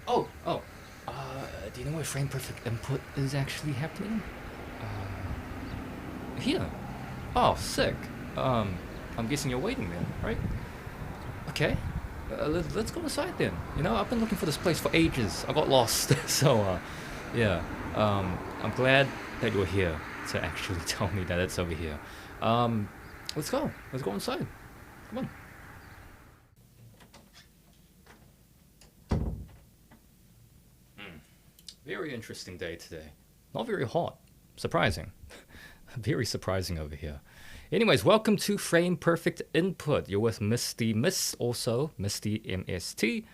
Oh. Do you know where frame perfect input is actually happening? Here. Oh, sick. Um, I'm guessing you're waiting then, right? Okay. Let's go inside then. You know, I've been looking for this place for ages. I got lost. Yeah. I'm glad that you're here to actually tell me that it's over here. Um, let's go. Let's go inside. Come on. Very interesting day today. Not very hot. Surprising. Very surprising over here. Anyways, welcome to Frame Perfect Input. You're with Misty Miss, also Misty MST.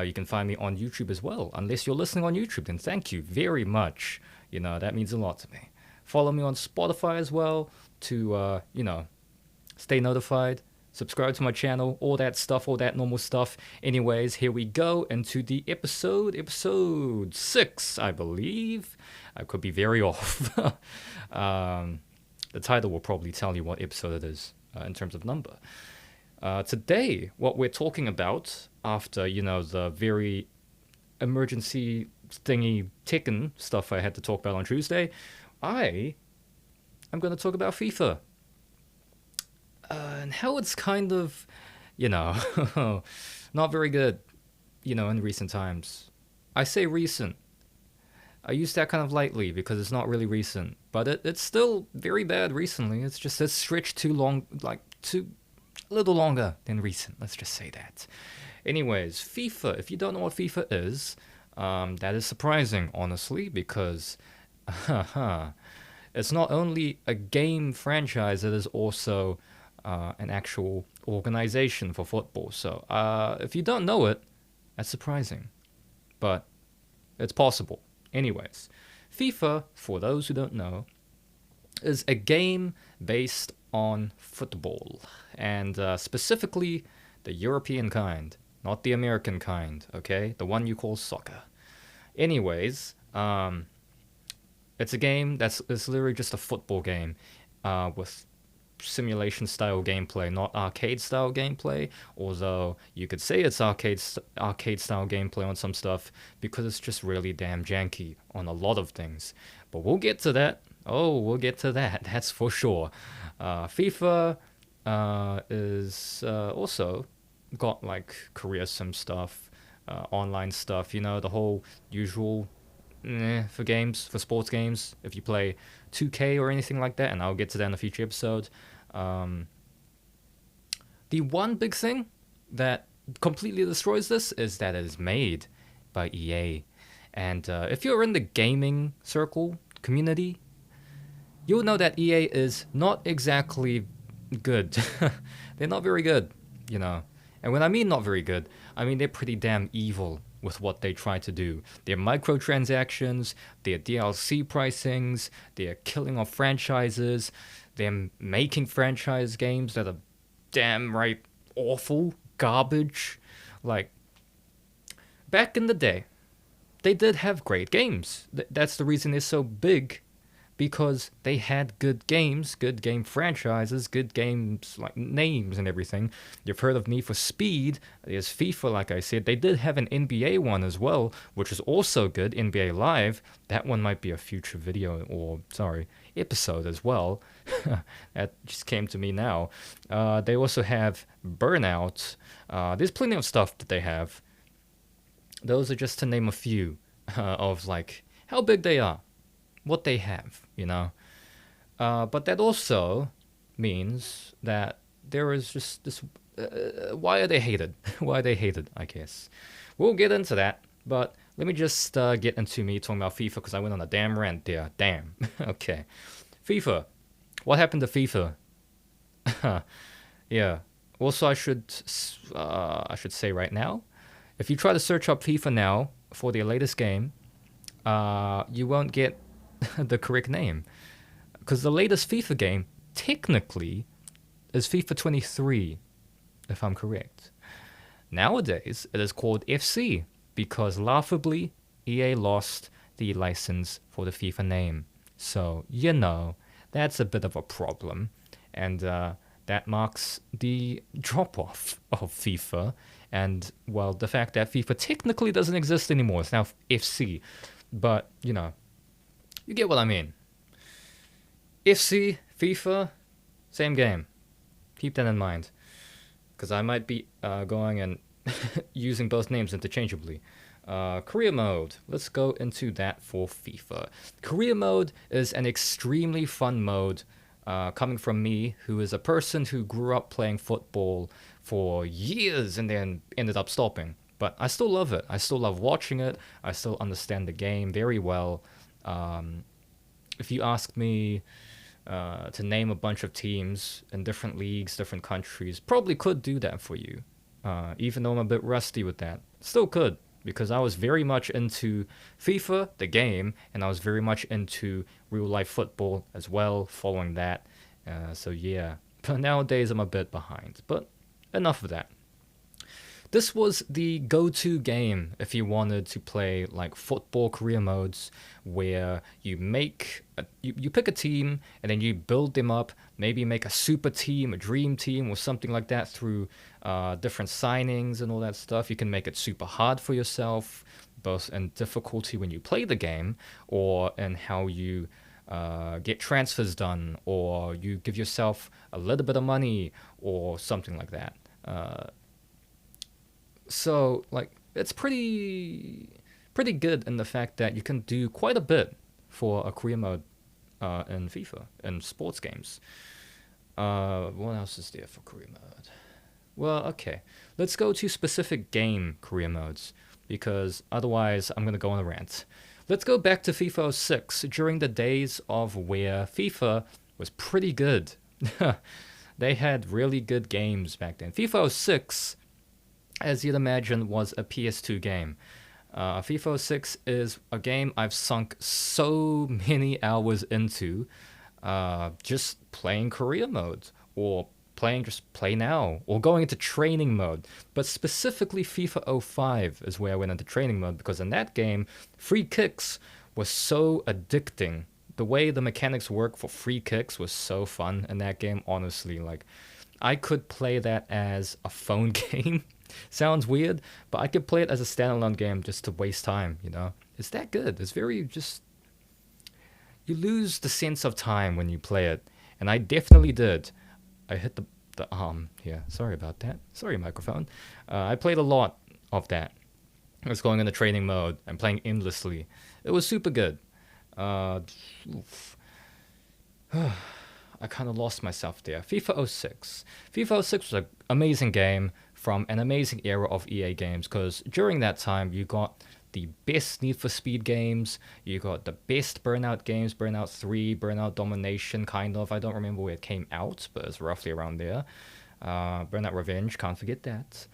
You can find me on YouTube as well. Unless you're listening on YouTube, then thank you very much. You know, that means a lot to me. Follow me on Spotify as well to, stay notified. Subscribe to my channel, all that stuff, all that normal stuff. Anyways, here we go into the episode 6, I believe. I could be very off. The title will probably tell you what episode it is in terms of number. Today, what we're talking about, after, the very emergency thingy Tekken stuff I had to talk about on Tuesday, I am going to talk about FIFA. And how it's kind of, not very good, in recent times. I say recent. I use that kind of lightly because it's not really recent, but it's still very bad recently. It's just it's stretched too long, a little longer than recent. Let's just say that. Anyways, FIFA. If you don't know what FIFA is, that is surprising, honestly, because it's not only a game franchise; it is also an actual organization for football. So if you don't know it, that's surprising, but it's possible. Anyways, FIFA, for those who don't know, is a game based on football, and specifically the European kind, not the American kind, okay? The one you call soccer. Anyways, it's a game it's literally just a football game with simulation style gameplay, not arcade style gameplay. Although you could say it's arcade style gameplay on some stuff because it's just really damn janky on a lot of things. But we'll get to that. Oh, we'll get to that. That's for sure. FIFA is also got like career sim stuff, online stuff. The whole usual for games, for sports games. If you play 2K or anything like that, and I'll get to that in a future episode. The one big thing that completely destroys this is that it is made by EA. And if you're in the gaming circle community, you'll know that EA is not exactly good. They're not very good, And when I mean not very good, I mean they're pretty damn evil with what they try to do. Their microtransactions, their DLC pricings, their killing of franchises, them making franchise games that are damn right awful, garbage. Like, back in the day, they did have great games. That's the reason they're so big, because they had good games, good game franchises, good games, like names and everything. You've heard of Need for Speed. There's FIFA, like I said. They did have an NBA one as well, which is also good, NBA Live. That one might be a future video, or, episode as well. That just came to me now. They also have Burnout. There's plenty of stuff that they have. Those are just to name a few of, like, how big they are. What they have, but that also means that there is just this. Why are they hated? Why are they hated? I guess we'll get into that. But let me just get into me talking about FIFA because I went on a damn rant there. Damn. Okay, FIFA. What happened to FIFA? Yeah. Also, I should say right now, if you try to search up FIFA now for their latest game, you won't get the correct name, because the latest FIFA game technically is FIFA 23, if I'm correct. Nowadays, it is called FC because laughably EA lost the license for the FIFA name. So, that's a bit of a problem. And that marks the drop off of FIFA. And, well, the fact that FIFA technically doesn't exist anymore. It's now FC. But, you get what I mean. FC, FIFA, same game. Keep that in mind. Because I might be going and using both names interchangeably. Career mode. Let's go into that for FIFA. Career mode is an extremely fun mode coming from me, who is a person who grew up playing football for years and then ended up stopping. But I still love it. I still love watching it. I still understand the game very well. If you ask me to name a bunch of teams in different leagues, different countries, probably could do that for you. Even though I'm a bit rusty with that. Still could, because I was very much into FIFA, the game, and I was very much into real life football as well, following that. So yeah, but nowadays I'm a bit behind. But enough of that. This was the go-to game if you wanted to play like football career modes, where you you pick a team and then you build them up. Maybe make a super team, a dream team, or something like that through different signings and all that stuff. You can make it super hard for yourself, both in difficulty when you play the game, or in how you get transfers done, or you give yourself a little bit of money, or something like that. So, like, it's pretty good in the fact that you can do quite a bit for a career mode in FIFA, in sports games. What else is there for career mode? Well, okay. Let's go to specific game career modes, because otherwise I'm going to go on a rant. Let's go back to FIFA 06, during the days of where FIFA was pretty good. They had really good games back then. FIFA 06, as you'd imagine, was a PS2 game. FIFA 06 is a game I've sunk so many hours into, just playing career mode, or playing just play now, or going into training mode. But specifically FIFA 05 is where I went into training mode, because in that game, free kicks was so addicting. The way the mechanics work for free kicks was so fun in that game, honestly. Like, I could play that as a phone game. Sounds weird, but I could play it as a standalone game just to waste time, It's that good. It's very just... You lose the sense of time when you play it, and I definitely did. I hit the arm here. Sorry about that. Sorry, microphone. I played a lot of that. I was going into training mode and playing endlessly. It was super good. I kind of lost myself there. FIFA 06. FIFA 06 was an amazing game from an amazing era of EA games, because during that time you got the best Need for Speed games, you got the best Burnout games, Burnout 3, Burnout Domination, kind of. I don't remember where it came out, but it's roughly around there. Burnout Revenge, can't forget that.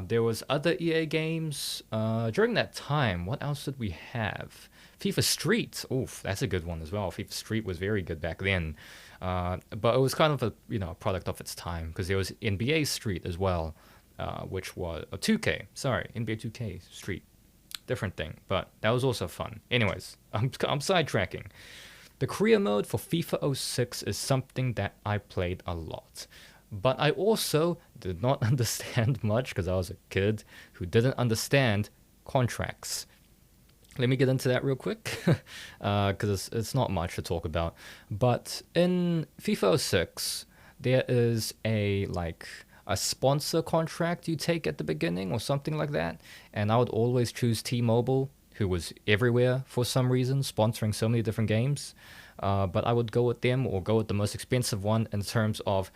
There was other EA games during that time. What else did we have? FIFA Street. Oof, that's a good one as well. FIFA Street was very good back then. But it was kind of a product of its time, because there was NBA Street as well, which was a 2K. Sorry, NBA 2K Street. Different thing, but that was also fun. Anyways, I'm sidetracking. The career mode for FIFA 06 is something that I played a lot. But I also did not understand much, because I was a kid who didn't understand contracts. Let me get into that real quick, because it's not much to talk about. But in FIFA 06, there is a sponsor contract you take at the beginning or something like that. And I would always choose T-Mobile, who was everywhere for some reason, sponsoring so many different games. But I would go with them, or go with the most expensive one, in terms of,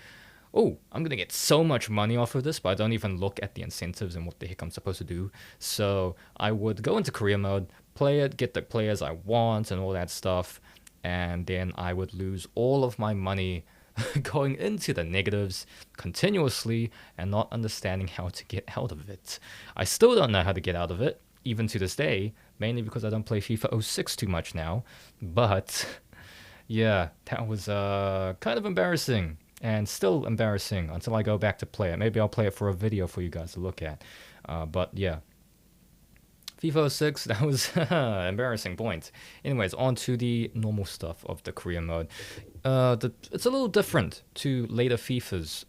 oh, I'm going to get so much money off of this, but I don't even look at the incentives and what the heck I'm supposed to do. So I would go into career mode, play it, get the players I want and all that stuff, and then I would lose all of my money going into the negatives continuously and not understanding how to get out of it. I still don't know how to get out of it, even to this day, mainly because I don't play FIFA 06 too much now. But yeah, that was kind of embarrassing, and still embarrassing until I go back to play it. Maybe I'll play it for a video for you guys to look at. But yeah, FIFA 06, that was embarrassing point. Anyways, on to the normal stuff of the career mode. It's a little different to later FIFAs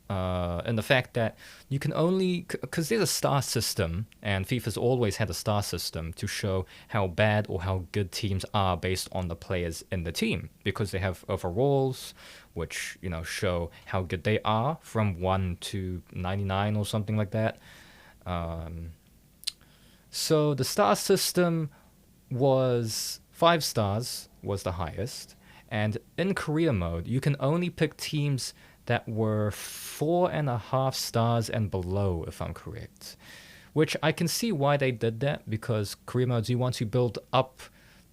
in the fact that you can only, because there's a star system, and FIFA's always had a star system to show how bad or how good teams are based on the players in the team, because they have overalls, which show how good they are from 1 to 99 or something like that. Um, so the star system was 5 stars was the highest, and in career mode you can only pick teams that were 4.5 stars and below, if I'm correct. Which I can see why they did that, because career modes you want to build up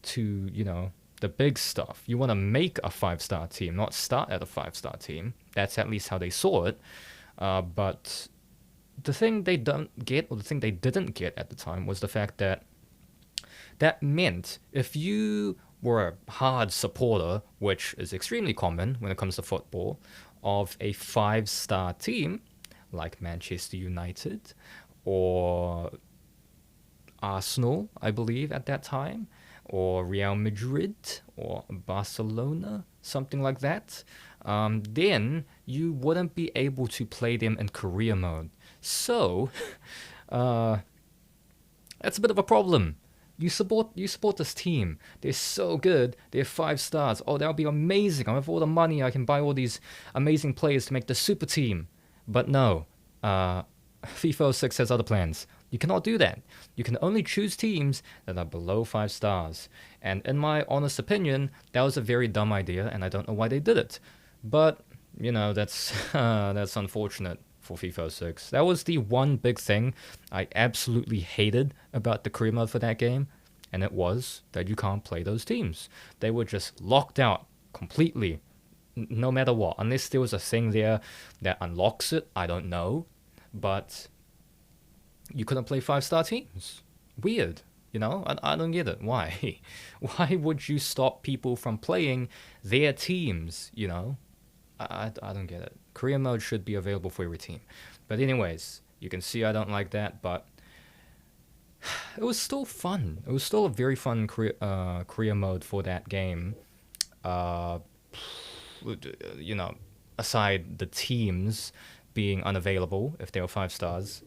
to the big stuff. You want to make a 5-star team, not start at a 5-star team. That's at least how they saw it. But the thing they don't get, or the thing they didn't get at the time, was the fact that that meant if you were a hard supporter, which is extremely common when it comes to football, of a 5-star team like Manchester United or Arsenal, I believe, at that time, or Real Madrid or Barcelona, something like that, then you wouldn't be able to play them in career mode. So, that's a bit of a problem. You support this team. They're so good. They're 5 stars. Oh, that'll be amazing. I have all the money. I can buy all these amazing players to make the super team. But no, FIFA 06 has other plans. You cannot do that. You can only choose teams that are below 5 stars. And in my honest opinion, that was a very dumb idea, and I don't know why they did it. But that's that's unfortunate for FIFA 06. That was the one big thing I absolutely hated about the career mode for that game, and it was that you can't play those teams. They were just locked out completely, no matter what. Unless there was a thing there that unlocks it, I don't know. But you couldn't play 5-star teams. Weird. I don't get it. Why? Why would you stop people from playing their teams, I don't get it. Career mode should be available for every team. But anyways, you can see I don't like that, but it was still fun. It was still a very fun career mode for that game. Uh, Aside the teams being unavailable if they were 5 stars,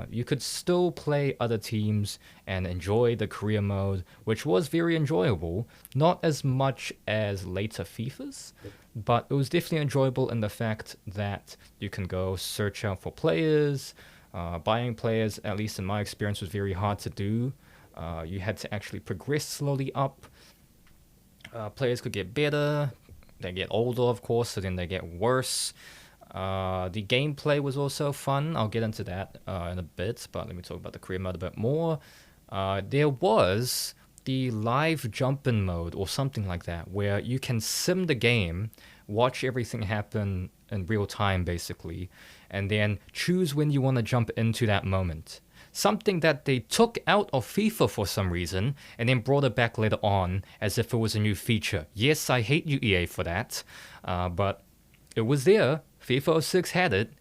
you could still play other teams and enjoy the career mode, which was very enjoyable. Not as much as later FIFAs, but it was definitely enjoyable in the fact that you can go search out for players. Buying players, at least in my experience, was very hard to do. You had to actually progress slowly up. Players could get better. They get older, of course, so then they get worse. The gameplay was also fun. I'll get into that in a bit, but let me talk about the career mode a bit more. There was the live jump-in mode or something like that, where you can sim the game, watch everything happen in real time, basically, and then choose when you want to jump into that moment. Something that they took out of FIFA for some reason, and then brought it back later on as if it was a new feature. Yes, I hate you, EA, for that, but it was there. FIFA 06 had it.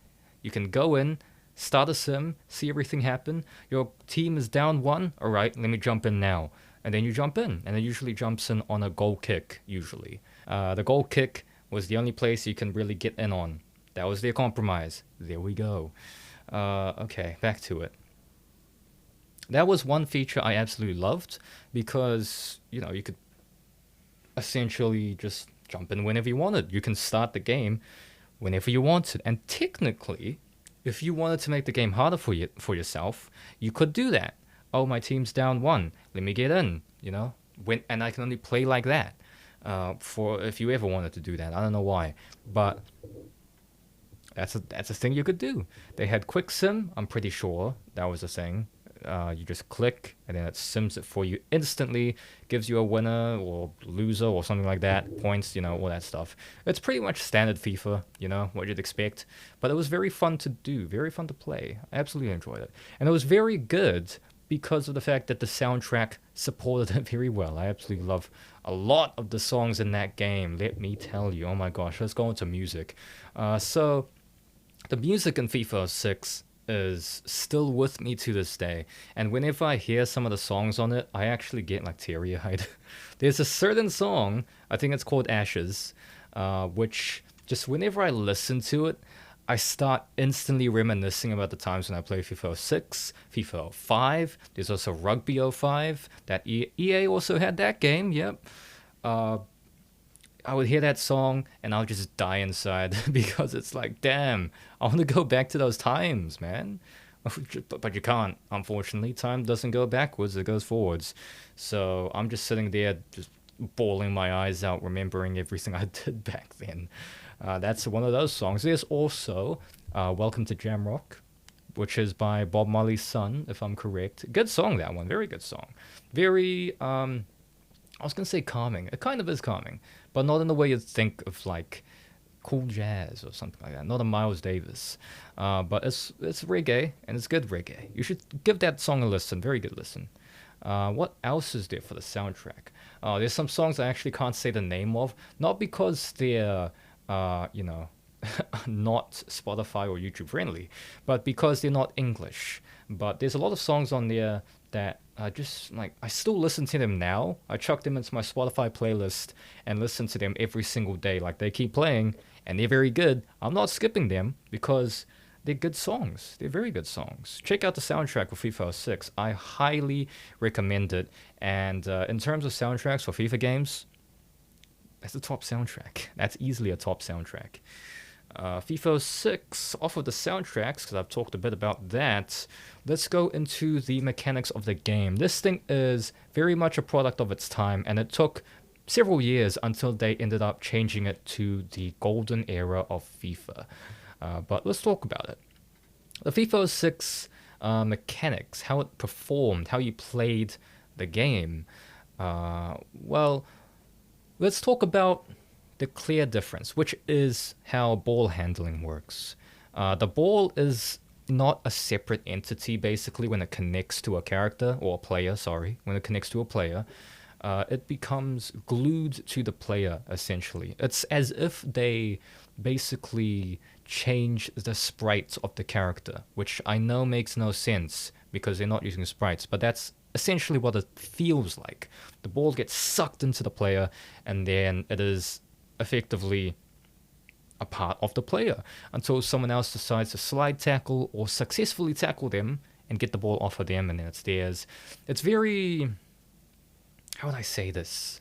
You can go in, start a sim, see everything happen. Your team is down 1. All right, let me jump in now. And then you jump in, and it usually jumps in on a goal kick, usually. The goal kick was the only place you can really get in on. That was their compromise. There we go. Okay, back to it. That was one feature I absolutely loved, because, you could essentially just jump in whenever you wanted. You can start the game whenever you wanted. And technically, if you wanted to make the game harder for yourself, you could do that. Oh, my team's down 1. Let me get in, and I can only play like that. For if you ever wanted to do that, I don't know why, but that's a thing you could do. They had quick sim. I'm pretty sure that was a thing. You just click, and then it sims it for you instantly, gives you a winner or loser or something like that, points, all that stuff. It's pretty much standard FIFA, what you'd expect. But it was very fun to do, very fun to play. I absolutely enjoyed it. And it was very good because of the fact that the soundtrack supported it very well. I absolutely love a lot of the songs in that game, let me tell you. Oh my gosh, let's go into music. So the music in FIFA 6 is still with me to this day. And whenever I hear some of the songs on it, I actually get like teary eyed. There's a certain song, I think it's called Ashes, which just whenever I listen to it, I start instantly reminiscing about the times when I played FIFA 06, FIFA 05. There's also Rugby 05. That EA also had that game, yep. Uh, I would hear that song and I'll just die inside because it's like, damn, I want to go back to those times, man. But you can't, unfortunately. Time doesn't go backwards, it goes forwards. So I'm just sitting there, just bawling my eyes out, remembering everything I did back then. That's one of those songs. There's also Welcome to Jamrock, which is by Bob Marley's son, if I'm correct. Good song, that one. Very good song. Very, I was going to say calming. It kind of is calming, but not in the way you'd think of like cool jazz or something like that. Not a Miles Davis. But it's reggae, and it's good reggae. You should give that song a listen. Very good listen. What else is there for the soundtrack? There's some songs I actually can't say the name of, not because they're, not Spotify or YouTube friendly, but because they're not English. But there's a lot of songs on there that just like I still listen to them now. I chuck them into my Spotify playlist and listen to them every single day. Like they keep playing and they're very good. I'm not skipping them because they're good songs. They're very good songs. Check out the soundtrack for FIFA 6. I highly recommend it. And in terms of soundtracks for FIFA games, that's the top soundtrack. That's easily a top soundtrack. FIFA 6, off of the soundtracks, because I've talked a bit about that, let's go into the mechanics of the game. This thing is very much a product of its time, and it took several years until they ended up changing it to the golden era of FIFA. But let's talk about it. The FIFA 6 mechanics, how it performed, how you played the game. Well, let's talk about the clear difference, which is how ball handling works. The ball is not a separate entity, basically, when it connects to a character, or a player, sorry. When it connects to a player, it becomes glued to the player, essentially. It's as if they basically change the sprites of the character, which I know makes no sense because they're not using sprites, but that's essentially what it feels like. The ball gets sucked into the player, and then it is effectively a part of the player until someone else decides to slide tackle or successfully tackle them and get the ball off of them, and then it's theirs. It's very, how would I say this?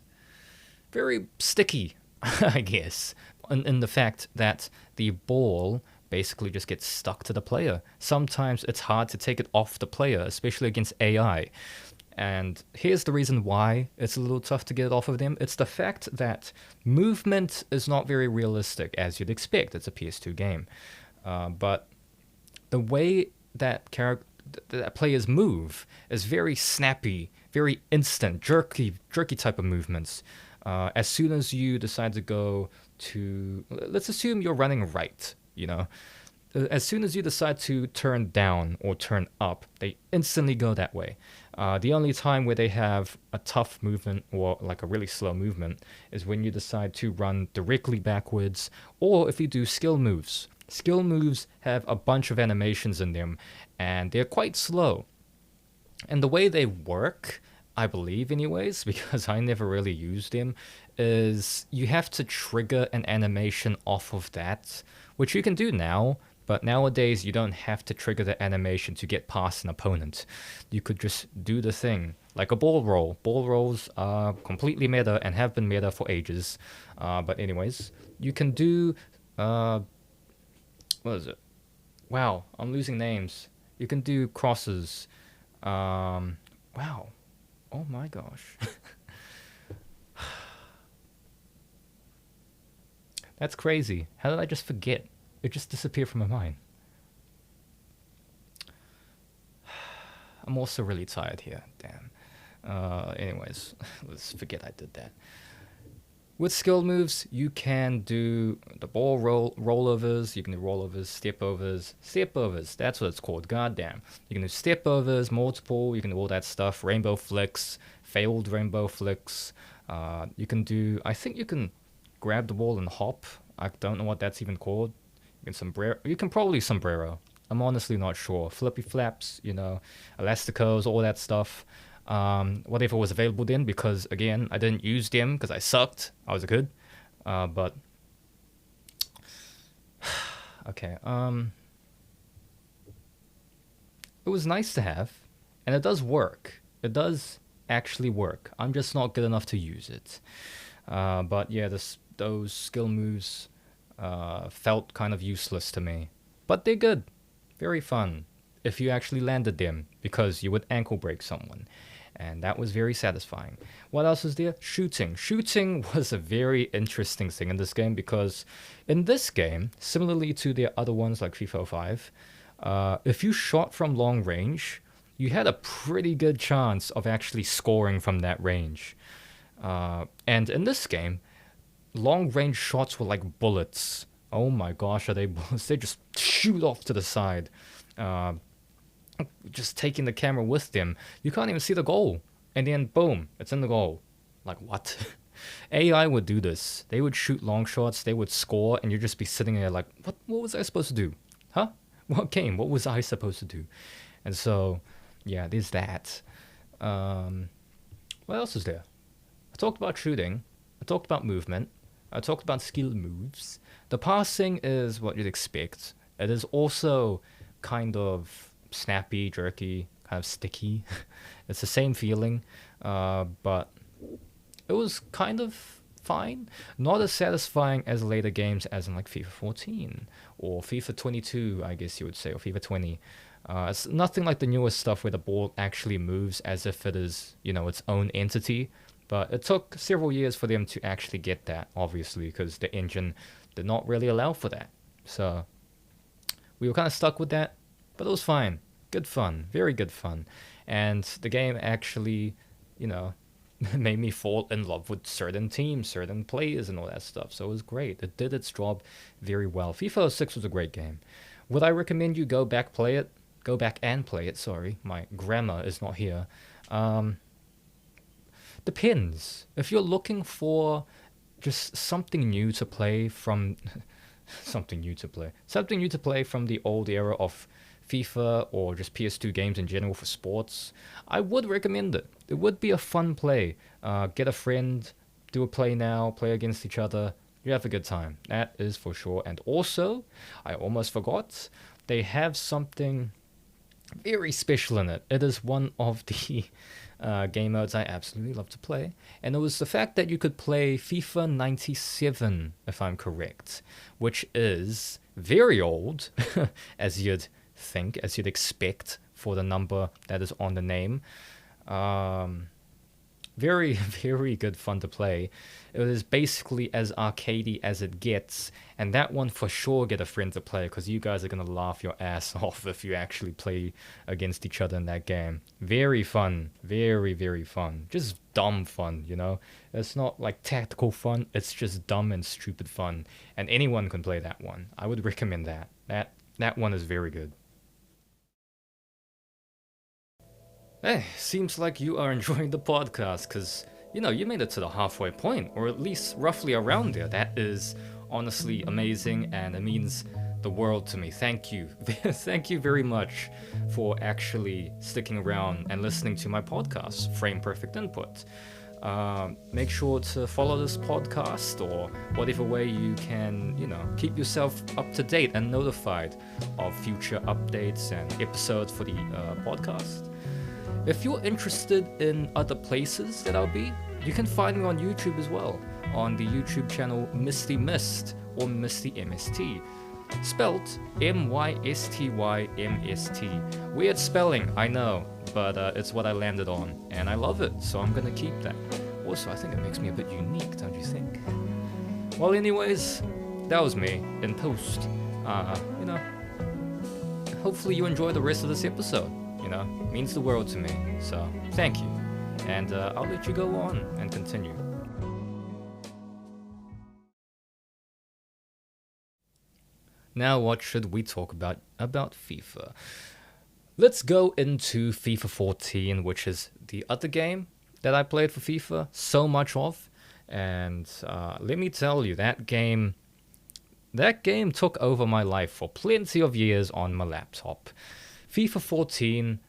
Very sticky, I guess, in the fact that the ball basically just gets stuck to the player. Sometimes it's hard to take it off the player, especially against AI. And here's the reason why it's a little tough to get it off of them. It's the fact that movement is not very realistic, as you'd expect. It's a PS2 game. But the way that players move is very snappy, very instant, jerky type of movements. As soon as you decide to go to, let's assume you're running right, as soon as you decide to turn down or turn up, they instantly go that way. The only time where they have a tough movement or like a really slow movement is when you decide to run directly backwards, or if you do skill moves. Skill moves have a bunch of animations in them, and they're quite slow. And the way they work, I believe anyways, because I never really used them, is you have to trigger an animation off of that, which you can do now. But nowadays, you don't have to trigger the animation to get past an opponent. You could just do the thing, like a ball roll. Ball rolls are completely meta and have been meta for ages. But anyways, you can do, what is it? Wow, I'm losing names. You can do crosses. Wow. Oh my gosh. That's crazy. How did I just forget? It just disappeared from my mind. I'm also really tired here. Damn. Anyways, let's forget I did that. With skill moves, you can do the ball rollovers. You can do rollovers, step overs. That's what it's called. Goddamn. You can do step overs, multiple. You can do all that stuff. Rainbow flicks, failed rainbow flicks. You can do. I think you can grab the ball and hop. I don't know what that's even called. You can probably sombrero. I'm honestly not sure. Flippy flaps, elasticos, all that stuff. Whatever was available then, because again, I didn't use them because I sucked. I was a kid. But okay. It was nice to have, and it does work. It does actually work. I'm just not good enough to use it. But yeah, those skill moves felt kind of useless to me. But they're good. Very fun. If you actually landed them, because you would ankle break someone. And that was very satisfying. What else is there? Shooting. Shooting was a very interesting thing in this game because in this game, similarly to the other ones like FIFA 5, if you shot from long range, you had a pretty good chance of actually scoring from that range. And in this game, long range shots were like bullets. Oh my gosh, are they bullets? They just shoot off to the side. Just taking the camera with them. You can't even see the goal. And then boom, it's in the goal. Like what? AI would do this. They would shoot long shots, they would score, and you'd just be sitting there like, what was I supposed to do? Huh? What game? What was I supposed to do? And so, yeah, there's that. What else is there? I talked about shooting. I talked about movement. I talked about skill moves. The passing is what you'd expect. It is also kind of snappy, jerky, kind of sticky. It's the same feeling, but it was kind of fine. Not as satisfying as later games, as in like FIFA 14 or FIFA 22, I guess you would say, or FIFA 20. It's nothing like the newest stuff where the ball actually moves as if it is, its own entity. But it took several years for them to actually get that, obviously, because the engine did not really allow for that. So we were kind of stuck with that, but it was fine. Good fun, very good fun. And the game actually, made me fall in love with certain teams, certain players, and all that stuff. So it was great. It did its job very well. FIFA 06 was a great game. Would I recommend you go back and play it? Sorry, my grammar is not here. Depends. If you're looking for just something new to play from something new to play from the old era of FIFA or just PS2 games in general for sports, I would recommend it. It would be a fun play. Get a friend, do a play now, play against each other. You have a good time. That is for sure. And also, I almost forgot, they have something very special in it. It is one of the game modes I absolutely love to play. And it was the fact that you could play FIFA 97, if I'm correct, which is very old, as you'd expect for the number that is on the name. Very, very good fun to play. It is basically as arcadey as it gets, and that one for sure get a friend to play, because you guys are going to laugh your ass off if you actually play against each other in that game. Very fun. Very, very fun. Just dumb fun, It's not like tactical fun, it's just dumb and stupid fun. And anyone can play that one. I would recommend that. That one is very good. Hey, seems like you are enjoying the podcast, because, you made it to the halfway point, or at least roughly around there. That is honestly amazing, and it means the world to me. Thank you. Thank you very much for actually sticking around and listening to my podcast, Frame Perfect Input. Make sure to follow this podcast, or whatever way you can, keep yourself up to date and notified of future updates and episodes for the podcast. If you're interested in other places that I'll be, you can find me on YouTube as well, on the YouTube channel Misty Mist, or Misty MST, spelt MYSTYMST. Weird spelling, I know, but it's what I landed on, and I love it, so I'm gonna keep that. Also, I think it makes me a bit unique, don't you think? Well, anyways, that was me, in post. Hopefully you enjoy the rest of this episode. Means the world to me. So, thank you. And I'll let you go on and continue. Now, what should we talk about FIFA? Let's go into FIFA 14, which is the other game that I played for FIFA, so much of. And let me tell you, that game That game took over my life for plenty of years on my laptop. FIFA 14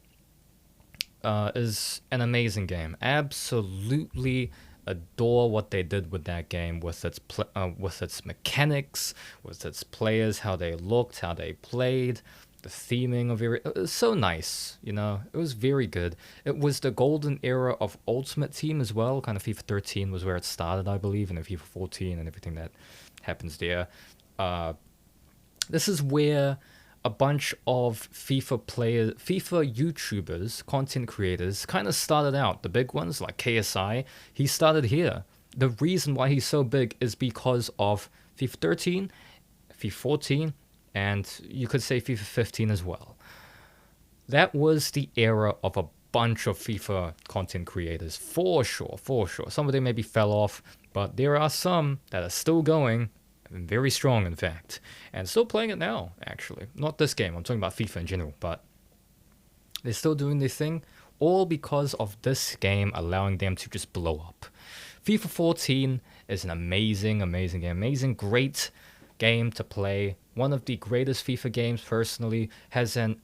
is an amazing game. Absolutely adore what they did with that game, with its mechanics, with its players, how they looked, how they played, the theming of it was so nice. It was very good. It was the golden era of Ultimate Team as well. Kind of FIFA 13 was where it started, I believe, and then FIFA 14 and everything that happens there. Uh, this is where a bunch of FIFA YouTubers, content creators, kind of started out. The big ones like KSI, he started here. The reason why he's so big is because of FIFA 13, FIFA 14, and you could say FIFA 15 as well. That was the era of a bunch of FIFA content creators, for sure, for sure. Some of them maybe fell off, but there are some that are still going, very strong, in fact, and still playing it now, actually. Not this game, I'm talking about FIFA in general, but they're still doing their thing, all because of this game allowing them to just blow up. FIFA 14 is an amazing, amazing game. Amazing, great game to play. One of the greatest FIFA games, personally. Has an,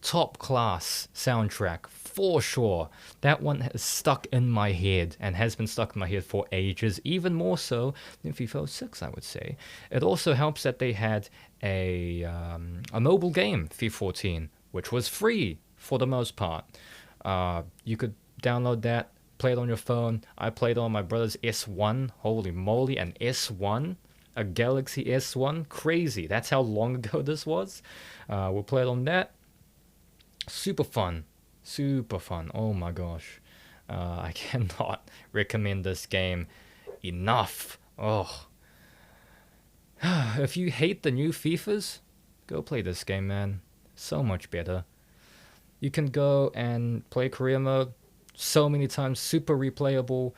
top class soundtrack for sure. That one has stuck in my head and has been stuck in my head for ages, even more so than FIFA 6, I would say. It also helps that they had a mobile game, FIFA 14, which was free for the most part. You could download that, play it on your phone. I played it on my brother's S1. Holy moly, an S1? A Galaxy S1? Crazy. That's how long ago this was. We'll play it on that. Super fun. Super fun. Oh my gosh. I cannot recommend this game enough. Oh. If you hate the new FIFAs, go play this game, man. So much better. You can go and play career mode so many times. Super replayable.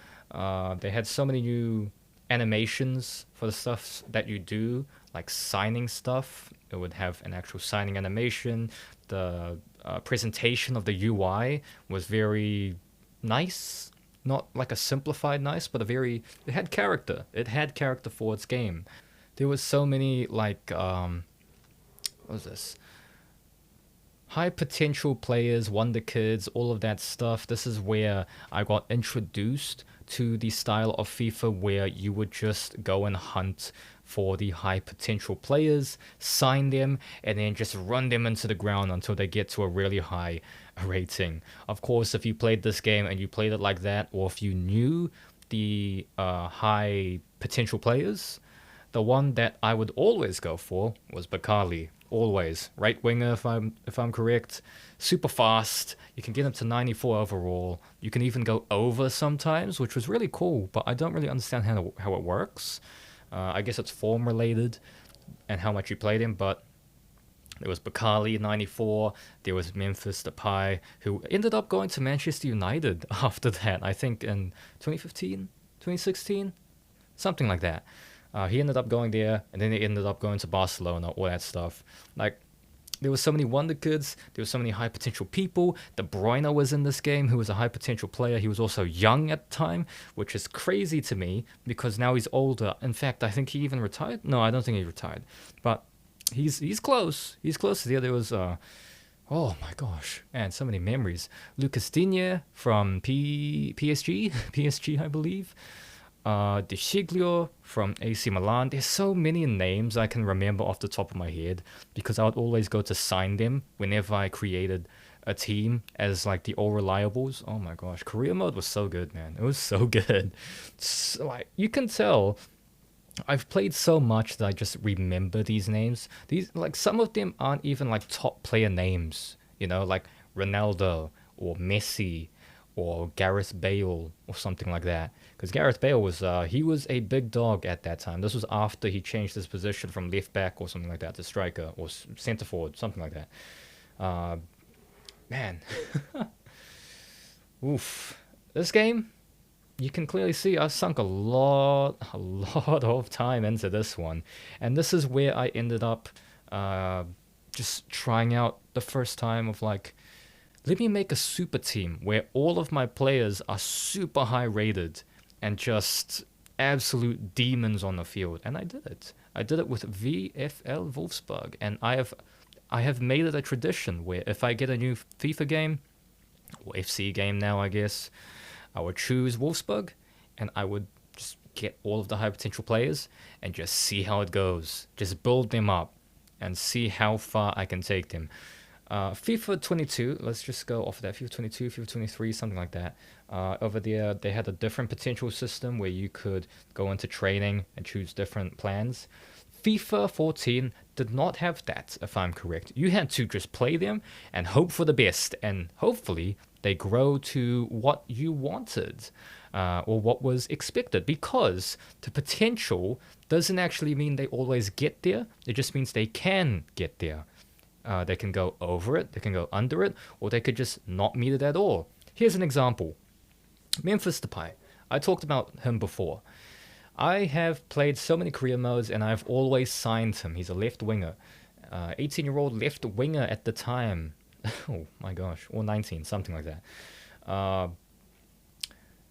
They had so many new animations for the stuff that you do, like signing stuff. It would have an actual signing animation. The presentation of the UI was very nice, not like a simplified nice, but it had character. It had character for its game. There was so many what was this? High potential players, wonder kids, all of that stuff. This is where I got introduced to the style of FIFA where you would just go and hunt for the high potential players, sign them, and then just run them into the ground until they get to a really high rating. Of course, if you played this game and you played it like that, or if you knew the high potential players, the one that I would always go for was Bakali. Always. Right winger, if I'm correct. Super fast. You can get him to 94 overall. You can even go over sometimes, which was really cool, but I don't really understand how it works. I guess it's form related and how much you played him, but there was Bakali, 94. There was Memphis Depay, who ended up going to Manchester United after that, I think in 2015, 2016, something like that. He ended up going there, and then he ended up going to Barcelona, all that stuff. There was so many wonder kids, there were so many high potential people. De Bruyne was in this game, who was a high potential player. He was also young at the time, which is crazy to me, because now he's older. In fact, I think he even retired. No, I don't think he retired. But he's close. He's close. There was, oh my gosh, man, so many memories. Lucas Digne from PSG, PSG, I believe. De Sciglio from AC Milan. There's so many names I can remember off the top of my head because I would always go to sign them whenever I created a team as the all reliables. Oh my gosh, career mode was so good, man. It was so good. You can tell I've played so much that I just remember these names. These some of them aren't even top player names, like Ronaldo or Messi or Gareth Bale or something like that. Because Gareth Bale was he was a big dog at that time. This was after he changed his position from left back or something like that to striker or centre forward, something like that. Man, oof. This game, you can clearly see I sunk a lot of time into this one, and this is where I ended up just trying out the first time of let me make a super team where all of my players are super high rated and just absolute demons on the field. And I did it. I did it with VFL Wolfsburg, and I have made it a tradition where if I get a new FIFA game, or FC game now, I guess, I would choose Wolfsburg, and I would just get all of the high potential players and just see how it goes. Just build them up and see how far I can take them. FIFA 22, let's just go off of that. FIFA 22, FIFA 23, something like that. Over there, they had a different potential system where you could go into training and choose different plans. FIFA 14 did not have that, if I'm correct. You had to just play them and hope for the best, and hopefully they grow to what you wanted, or what was expected, because the potential doesn't actually mean they always get there. It just means they can get there. They can go over it, they can go under it, or they could just not meet it at all. Here's an example. Memphis Depay. I talked about him before. I have played so many career modes, and I've always signed him. He's a left winger. 18-year-old left winger at the time. Oh my gosh. Or 19, something like that.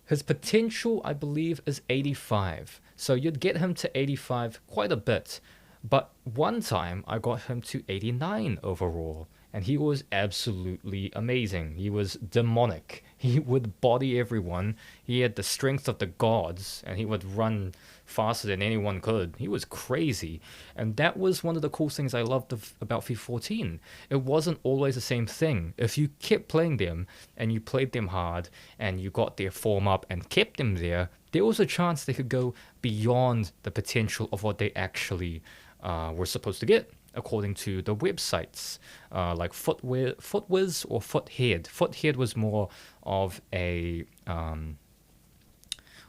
His potential, I believe, is 85. So you'd get him to 85 quite a bit. But one time, I got him to 89 overall. And he was absolutely amazing. He was demonic. He would body everyone. He had the strength of the gods, and he would run faster than anyone could. He was crazy. And that was one of the cool things I loved about FIFA 14. It wasn't always the same thing. If you kept playing them, and you played them hard, and you got their form up and kept them there was a chance they could go beyond the potential of what they actually were supposed to get, according to the websites, like Footwiz or Foothead. Foothead was more of a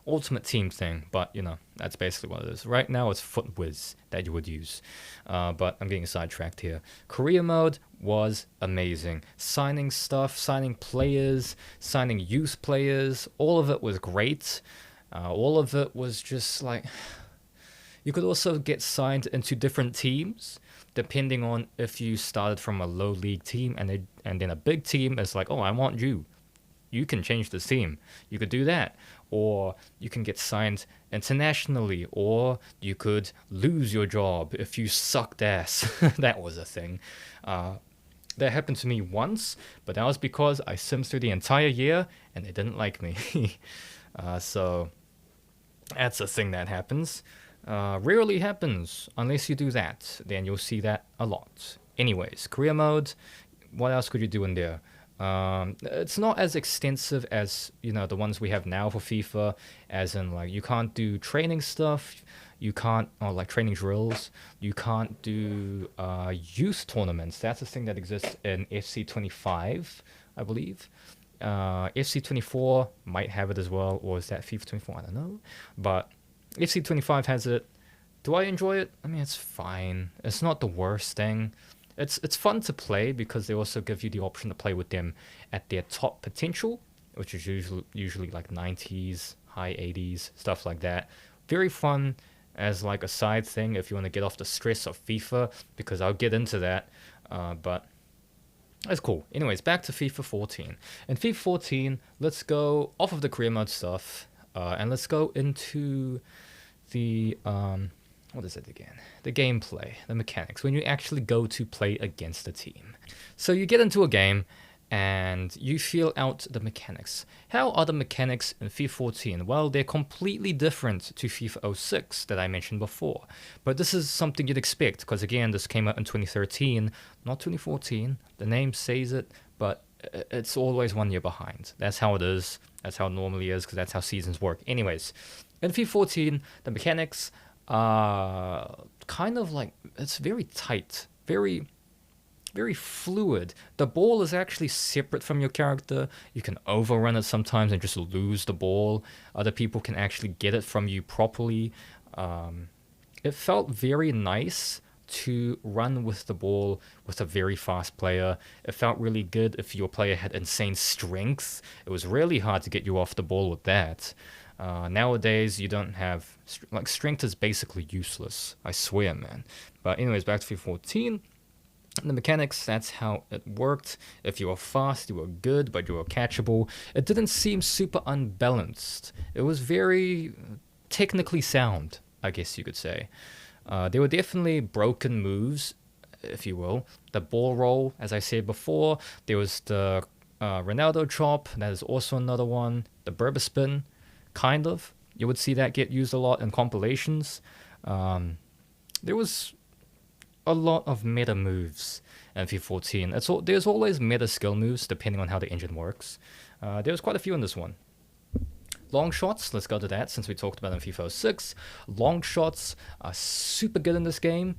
Ultimate Team thing, but that's basically what it is. Right now it's Footwiz that you would use, but I'm getting sidetracked here. Career mode was amazing. Signing stuff, signing players, signing youth players, all of it was great. All of it was just like... You could also get signed into different teams, depending on if you started from a low league team, and then a big team is like, oh, I want you. You can change this team. You could do that. Or you can get signed internationally, or you could lose your job if you sucked ass. That was a thing. That happened to me once, but that was because I simmed through the entire year, and they didn't like me. So that's a thing that happens. Rarely happens unless you do that. Then you'll see that a lot. Anyways, career mode. What else could you do in there? It's not as extensive as the ones we have now for FIFA. As in, like, you can't do training stuff. You can't like training drills. You can't do youth tournaments. That's a thing that exists in FC 25, I believe. FC 24 might have it as well, or is that FIFA 24? I don't know, but FC 25 has it. Do I enjoy it? I mean, it's fine. It's not the worst thing. It's fun to play because they also give you the option to play with them at their top potential, which is usually like 90s, high 80s, stuff like that. Very fun as like a side thing if you want to get off the stress of FIFA, because I'll get into that. But that's cool. Anyways, back to FIFA 14. In FIFA 14, let's go off of the career mode stuff. And let's go into the, what is it again? The gameplay, the mechanics, when you actually go to play against a team. So you get into a game, and you feel out the mechanics. How are the mechanics in FIFA 14? Well, they're completely different to FIFA 06 that I mentioned before. But this is something you'd expect, because again, this came out in 2013, not 2014. The name says it, but it's always 1 year behind. That's how it is. That's how it normally is, because that's how seasons work. Anyways, in FIFA 14, the mechanics are kind of like, it's very tight, very, very fluid. The ball is actually separate from your character. You can overrun it sometimes and just lose the ball. Other people can actually get it from you properly. It felt very nice to run with the ball with a very fast player. It felt really good if your player had insane strength. It was really hard to get you off the ball with that. Nowadays, you don't have... strength is basically useless. I swear, man. But anyways, back to FIFA 14. The mechanics, that's how it worked. If you were fast, you were good, but you were catchable. It didn't seem super unbalanced. It was very technically sound, I guess you could say. There were definitely broken moves, if you will. The ball roll, as I said before. There was the Ronaldo chop. That is also another one. The Berber spin, kind of. You would see that get used a lot in compilations. There was a lot of meta moves in FIFA 14. There's always meta skill moves depending on how the engine works. There was quite a few in this one. Long shots, let's go to that since we talked about it in FIFA 06. Long shots are super good in this game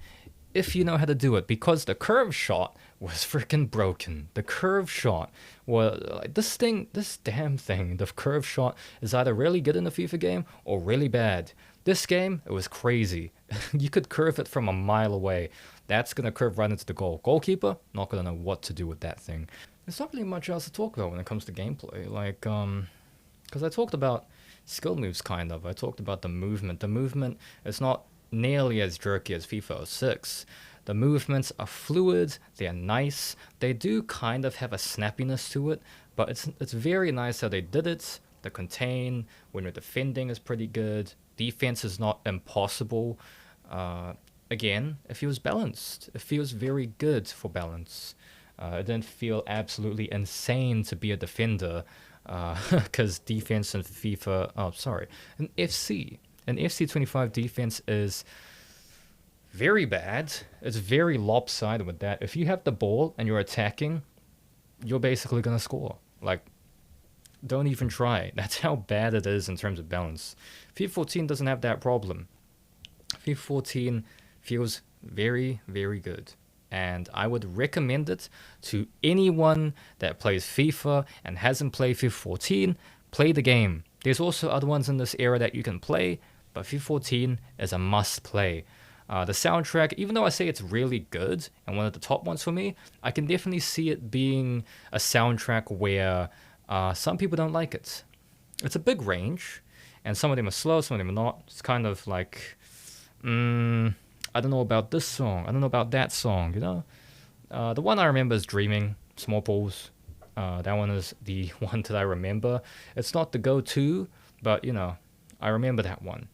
if you know how to do it, because the curve shot was freaking broken. The curve shot was like this damn thing. The curve shot is either really good in the FIFA game or really bad. This game, it was crazy. You could curve it from a mile away. That's gonna curve right into the goal. Goalkeeper, not gonna know what to do with that thing. There's not really much else to talk about when it comes to gameplay. Like, because I talked about skill moves, kind of. I talked about the movement. The movement is not nearly as jerky as FIFA 06. The movements are fluid, they're nice, they do kind of have a snappiness to it, but it's very nice how they did it. The contain, when you're defending, is pretty good. Defense is not impossible. Again, it feels balanced. It feels very good for balance. It didn't feel absolutely insane to be a defender, because defense in in FC 25 defense is very bad. It's very lopsided with that. If you have the ball and you're attacking, you're basically gonna score. Like, don't even try. That's how bad it is in terms of balance. FIFA 14 doesn't have that problem. FIFA 14 feels very, very good. And I would recommend it to anyone that plays FIFA and hasn't played FIFA 14. Play the game. There's also other ones in this era that you can play, but FIFA 14 is a must play. The soundtrack, even though I say it's really good and one of the top ones for me, I can definitely see it being a soundtrack where some people don't like it. It's a big range, and some of them are slow, some of them are not. It's kind of like, I don't know about this song, I don't know about that song, you know? The one I remember is Dreaming, Small Balls. That one is the one that I remember. It's not the go-to, but, you know, I remember that one.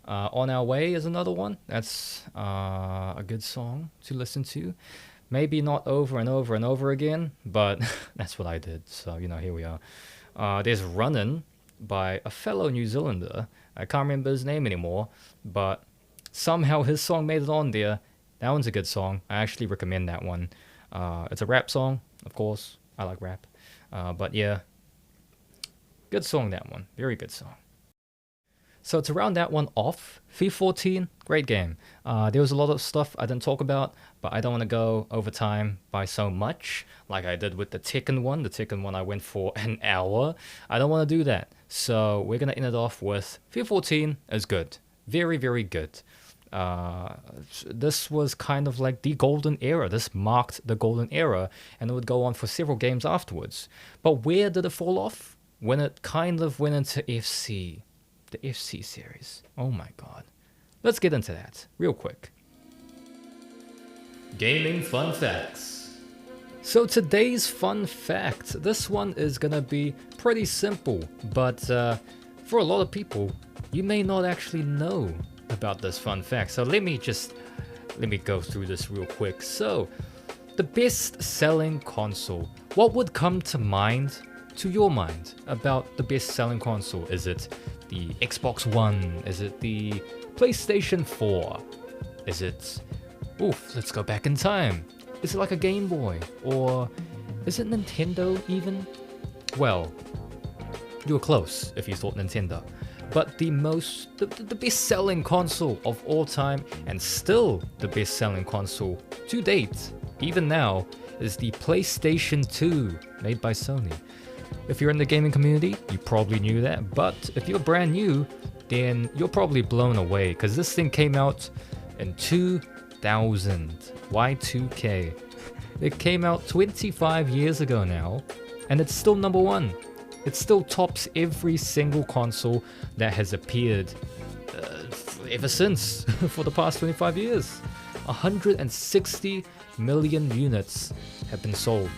On Our Way is another one. That's a good song to listen to. Maybe not over and over and over again, but that's what I did. So, you know, here we are. There's Runnin' by a fellow New Zealander. I can't remember his name anymore, but somehow his song made it on there. That one's a good song. I actually recommend that one. It's a rap song, of course. I like rap. But yeah, good song, that one. Very good song. So to round that one off, FIFA 14, great game. There was a lot of stuff I didn't talk about, but I don't want to go over time by so much, like I did with the Tekken one. The Tekken one I went for an hour. I don't want to do that. So we're going to end it off with FIFA 14 is good. Very, very good. This was kind of like the golden era. This marked the golden era, and it would go on for several games afterwards. But where did it fall off? When it kind of went into FC. The FC series. Oh my god. Let's get into that real quick. Gaming fun facts. So today's fun fact, this one is gonna be pretty simple, but for a lot of people, you may not actually know about this fun fact. So let me go through this real quick. So, the best selling console. What would come to your mind about the best selling console? Is it the Xbox One? Is it the PlayStation 4? Is it, let's go back in time. Is it like a Game Boy? Or is it Nintendo even? Well, you were close if you thought Nintendo. But the best selling console of all time, and still the best selling console to date, even now, is the PlayStation 2 made by Sony. If you're in the gaming community, you probably knew that, but if you're brand new, then you're probably blown away, because this thing came out in 2000, Y2K. It came out 25 years ago now, and it's still number one. It still tops every single console that has appeared ever since, for the past 25 years. 160 million units have been sold.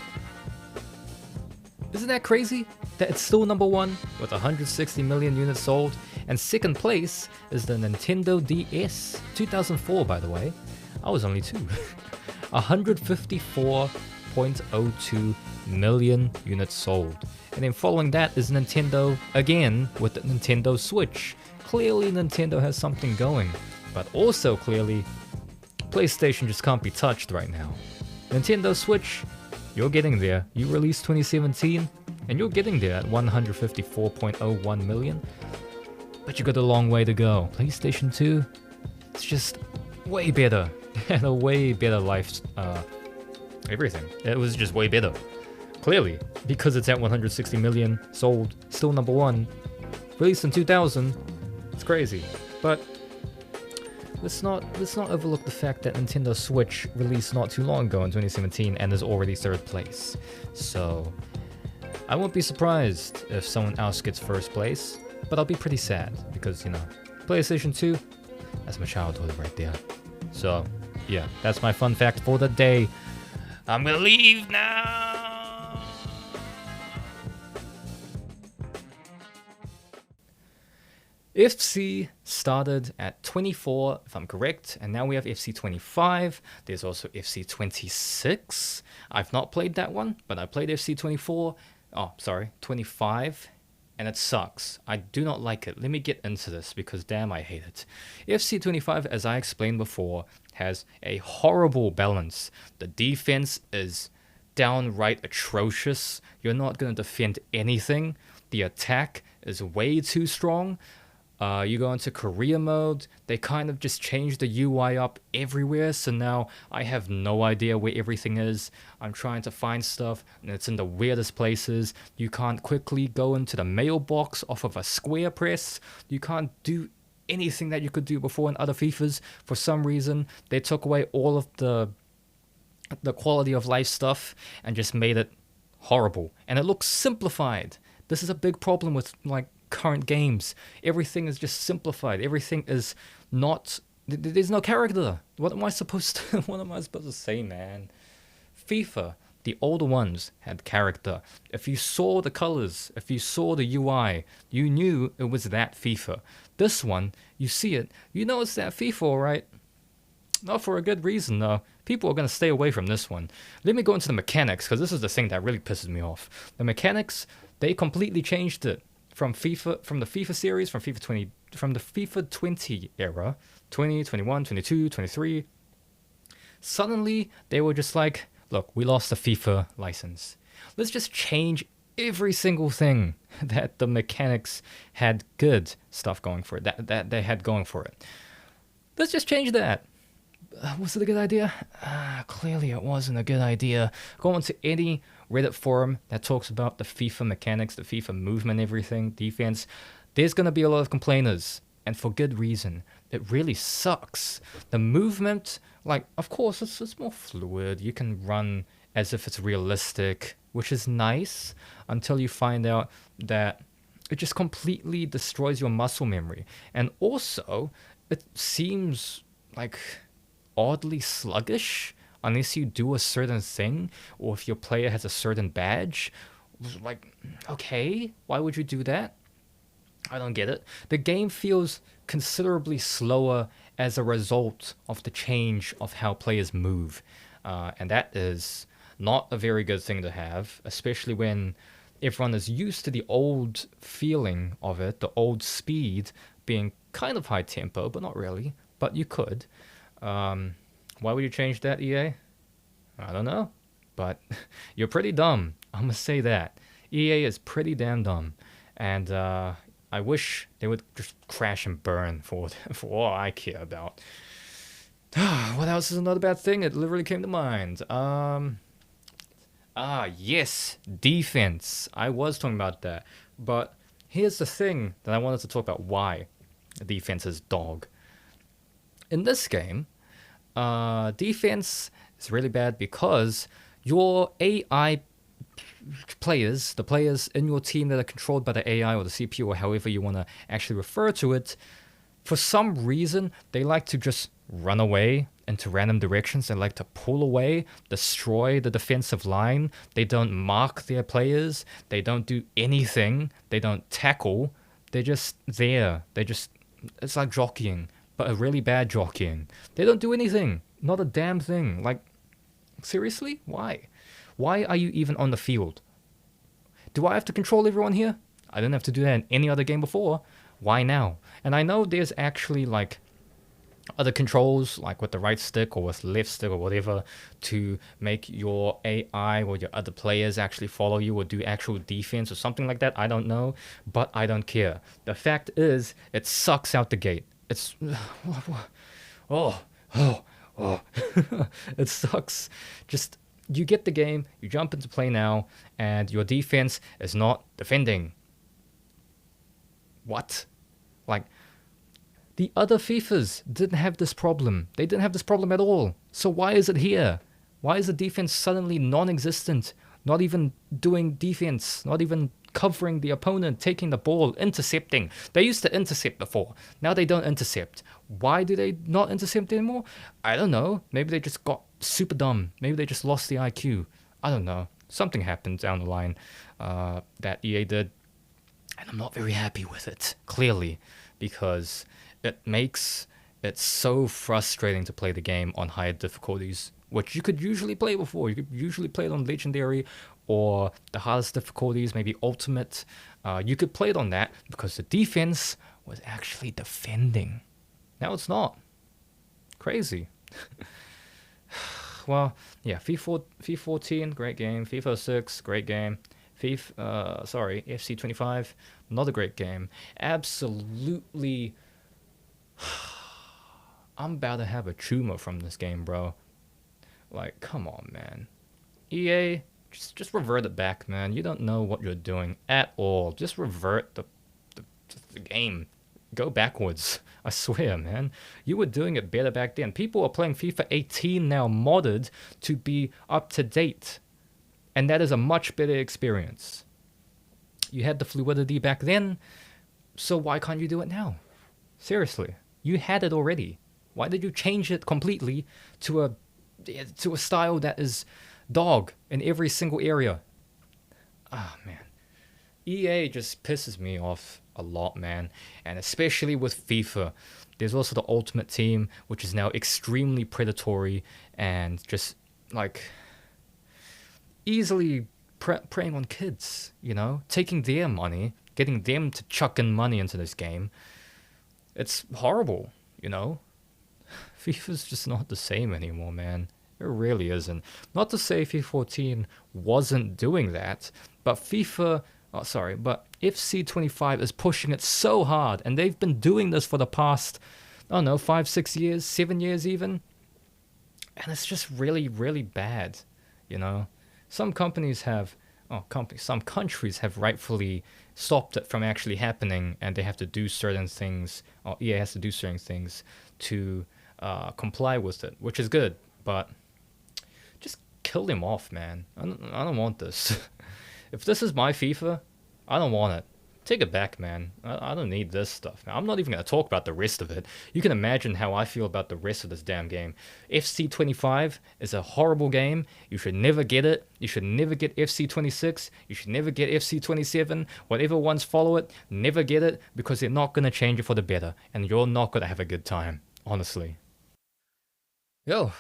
Isn't that crazy? That it's still number one with 160 million units sold, And second place is the Nintendo DS, 2004 by the way. I was only 2. 154.02 million units sold. And then following that is Nintendo again with the Nintendo Switch. Clearly Nintendo has something going, but also clearly PlayStation just can't be touched right now. Nintendo Switch, you're getting there. You released 2017 and you're getting there at 154.01 million. But you got a long way to go. PlayStation 2, it's just way better. And a way better life, everything. It was just way better. Clearly, because it's at 160 million sold, still number 1. Released in 2000, it's crazy. But let's not overlook the fact that Nintendo Switch released not too long ago in 2017 and is already 3rd place. So I won't be surprised if someone else gets 1st place, but I'll be pretty sad because, you know, PlayStation 2, that's my childhood right there. So yeah, that's my fun fact for the day. I'm gonna leave now. FC started at 24, if I'm correct, and now we have FC 25. There's also FC 26. I've not played that one, but I played FC 24. Oh, sorry, 25. And it sucks. I do not like it. Let me get into this because damn, I hate it. FC 25, as I explained before, has a horrible balance. The defense is downright atrocious. You're not going to defend anything. The attack is way too strong. You go into career mode, they kind of just change the UI up everywhere, so now I have no idea where everything is. I'm trying to find stuff, and it's in the weirdest places. You can't quickly go into the mailbox off of a square press. You can't do anything that you could do before in other FIFAs. For some reason, they took away all of the quality of life stuff and just made it horrible. And it looks simplified. This is a big problem with, like, current games. Everything is just simplified. Everything is not, there's no character. What am I supposed to say, man? FIFA, the older ones had character. If you saw the colors, if you saw the UI, you knew it was that FIFA. This one, you see it, you know it's that FIFA, all right? Not for a good reason though. People are going to stay away from this one. Let me go into the mechanics, because this is the thing that really pisses me off. The mechanics, they completely changed it. From the FIFA series, from the FIFA 20 era, 20, 21, 22, 23, suddenly they were just like, look, we lost the FIFA license. Let's just change every single thing that the mechanics had good stuff going for it, that they had going for it. Let's just change that. Was it a good idea? Clearly it wasn't a good idea. Go on to any Reddit forum that talks about the FIFA mechanics, the FIFA movement, everything, defense. There's going to be a lot of complainers, and for good reason. It really sucks. The movement, like, of course, it's more fluid. You can run as if it's realistic, which is nice, until you find out that it just completely destroys your muscle memory. And also, it seems like oddly sluggish unless you do a certain thing, or if your player has a certain badge. Like, okay, why would you do that? I don't get it. The game feels considerably slower as a result of the change of how players move. And that is not a very good thing to have, especially when everyone is used to the old feeling of it, the old speed being kind of high tempo, but not really. But you could. Why would you change that, EA? I don't know. But you're pretty dumb. I'm going to say that. EA is pretty damn dumb. And I wish they would just crash and burn for all I care about. What else is another bad thing? It literally came to mind. Yes, defense. I was talking about that. But here's the thing that I wanted to talk about why defense is dog. In this game, defense is really bad because your AI players, the players in your team that are controlled by the AI or the CPU or however you want to actually refer to it, for some reason, they like to just run away into random directions. They like to pull away, destroy the defensive line. They don't mark their players. They don't do anything. They don't tackle. They're just there. It's like jockeying, but a really bad jockeying. They don't do anything. Not a damn thing. Like, seriously? Why? Why are you even on the field? Do I have to control everyone here? I didn't have to do that in any other game before. Why now? And I know there's actually like other controls, like with the right stick or with left stick or whatever, to make your AI or your other players actually follow you or do actual defense or something like that. I don't know, but I don't care. The fact is, it sucks out the gate. It's oh oh oh, it sucks. Just you get the game, you jump into play now, and your defense is not defending. What? Like, the other FIFAs didn't have this problem. They didn't have this problem at all. So why is it here? Why is the defense suddenly non-existent? Not even doing defense, not even covering the opponent, taking the ball, intercepting. They used to intercept before. Now they don't intercept. Why do they not intercept anymore? I don't know. Maybe they just got super dumb. Maybe they just lost the IQ. I don't know. Something happened down the line that EA did. And I'm not very happy with it, clearly, because it makes it so frustrating to play the game on higher difficulties, which you could usually play before. You could usually play it on Legendary or the hardest difficulties, maybe Ultimate. You could play it on that because the defense was actually defending. Now it's not. Crazy. Well, yeah, FIFA 14, great game. FIFA 6, great game. FC 25, not a great game. Absolutely. I'm about to have a tumor from this game, bro. Like, come on, man. EA, just revert it back, man. You don't know what you're doing at all. Just revert the game. Go backwards. I swear, man. You were doing it better back then. People are playing FIFA 18 now modded to be up to date. And that is a much better experience. You had the fluidity back then, so why can't you do it now? Seriously. You had it already. Why did you change it completely to a style that is dog in every single area? Ah, man. EA just pisses me off a lot, man. And especially with FIFA. There's also the Ultimate Team, which is now extremely predatory and just, like, easily preying on kids, you know? Taking their money, getting them to chuck in money into this game. It's horrible, you know? FIFA's just not the same anymore, man. It really isn't. Not to say FIFA 14 wasn't doing that, but FC 25 is pushing it so hard, and they've been doing this for the past, I don't know, 5, 6 years, 7 years even. And it's just really, really bad, you know? Some countries have rightfully stopped it from actually happening, and they have to do certain things, or EA has to do certain things to comply with it, which is good, but just kill them off, man. I don't want this. If this is my FIFA, I don't want it. Take it back, man. I don't need this stuff. I'm not even going to talk about the rest of it. You can imagine how I feel about the rest of this damn game. FC 25 is a horrible game. You should never get it. You should never get FC 26. You should never get FC 27. Whatever ones follow it, never get it, because they're not going to change it for the better. And you're not going to have a good time, honestly. Yo.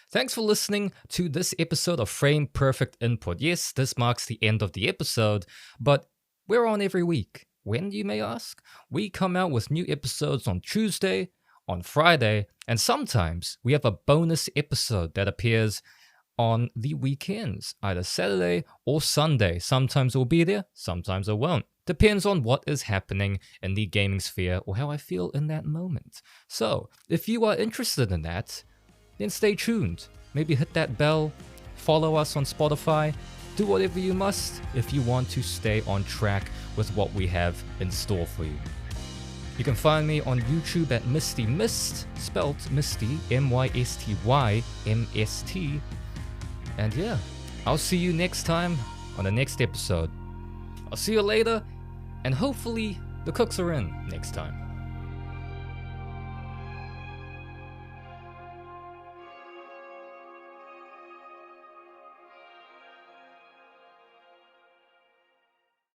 Thanks for listening to this episode of Frame Perfect Input. Yes, this marks the end of the episode, but we're on every week. When, you may ask? We come out with new episodes on Tuesday, on Friday, and sometimes we have a bonus episode that appears on the weekends, either Saturday or Sunday. Sometimes it will be there, sometimes it won't. Depends on what is happening in the gaming sphere or how I feel in that moment. So, if you are interested in that, then stay tuned. Maybe hit that bell, follow us on Spotify, do whatever you must if you want to stay on track with what we have in store for you. You can find me on YouTube at Misty Mist, spelt Misty, MYSTYMST. And yeah, I'll see you next time on the next episode. I'll see you later, and hopefully the cooks are in next time.